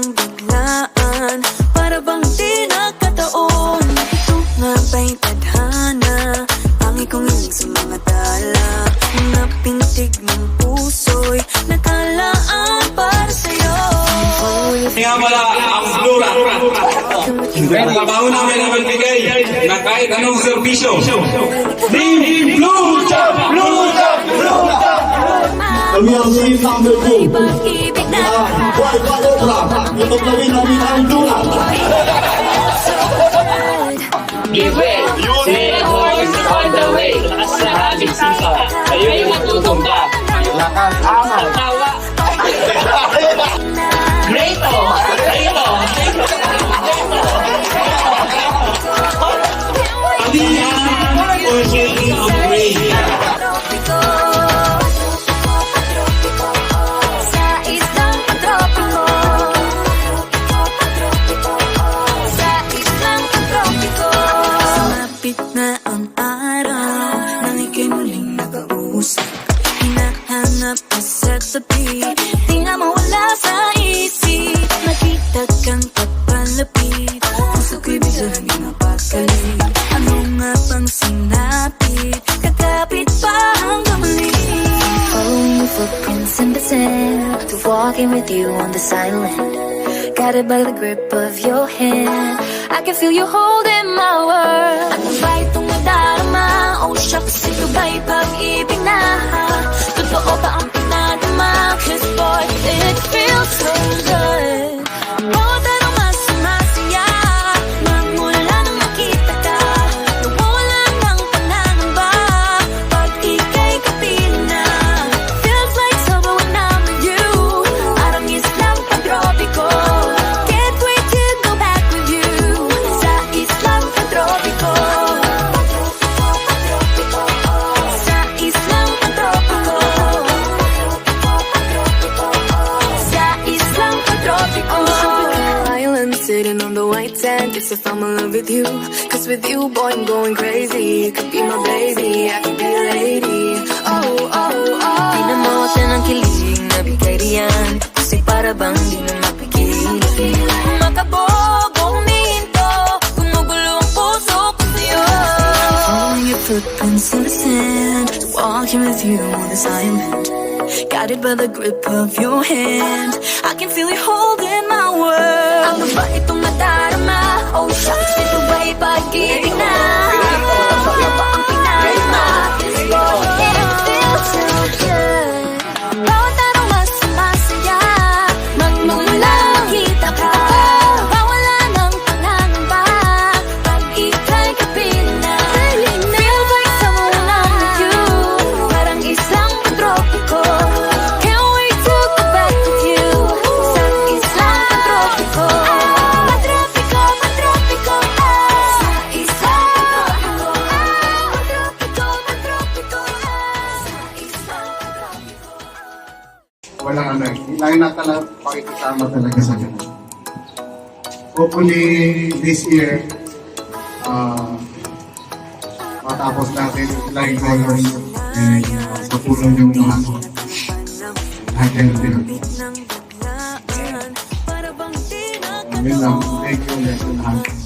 ng biglaan, para bang di nakataon. Ito nga ba'y tadhana, pangit kong ilig sa mga tala. Mga pintig ng puso'y nakalaan para sa'yo. Kaya pala ang Flora. Trabaho namin ang magbigay na kahit anong serbisyo. Team Blue Job! Blue Job! Blue Job! Kami ang team number 2 na buhay pa obra. Ito kami namin ang dulat. Give way! Say horse on the way! Lakas na aming sipa. Kayo'y matutumba. Lakas amal. Tawa. Greto! Greto! Sa islang tropiko, sa islang tropiko. Sumapit na ang araw nang ika'y muling nag-uusap. Hinahanap ka sa tabi, di nga mawala sa isip. Nakita kang papalapit, puso ko'y biglang napakali. Ano nga bang sinapit, kakapit pa hanggang muli. Following your footprints in the sand, to walking with you on the silent, guided by the grip of your hand. I can feel you holding my world. Ano ba itong nadarama? Oh shucks, ito ba'y pag-ibig na? Totoo ba ang pinadama? 'Cause boy, it feels so good. Bawat araw mas sumasaya, magmula nang makita ka. Nawawala ng panangamba pag ika'y kapiling na. Feels like summer when I'm with you, parang islang pagtropiko. Can't wait to go back with you, sa islang pagtropiko. Sa islang pagtropiko. Sa islang pagtropiko. Island sitting on the white sand, guess if I'm in love with you. 'Cause with you, boy, I'm going crazy. You could be my baby, I could be a lady. Oh, oh, oh. Di na mawala ng kilig na bigay riyan, kasi para bang di na mapigil. Makabobo, humihinto, gumugulo ang puso ko sa'yo. Following your footprints in the sand, walking with you on this island, guided by the grip of your hand. I can feel you holding my world. Ano ba itong nadarama? Oh shucks, ito ba'y pag-ibig na? Ano ba ang pinarama? This boy, it feels so good. Bawat araw mas sumasaya, magmumula makita ka. Bawala ng pangangamba pag ika'y kapiling na. Feels like summer when I'm with you, parang islang pagtropiko. Can't wait to go back with you, sa islang pagtropiko. Pagtropiko, pagtropiko, sa islang pagtropiko. Pagtropiko, pagtropiko, sa islang pagtropiko. Walang ano eh. Kailangan na talaga pakikisama talaga sa ganun. Hopefully, this year, matapos natin flying colors and sa pulong yung mga natin din. Yun lang. Thank you. Lesson lahat.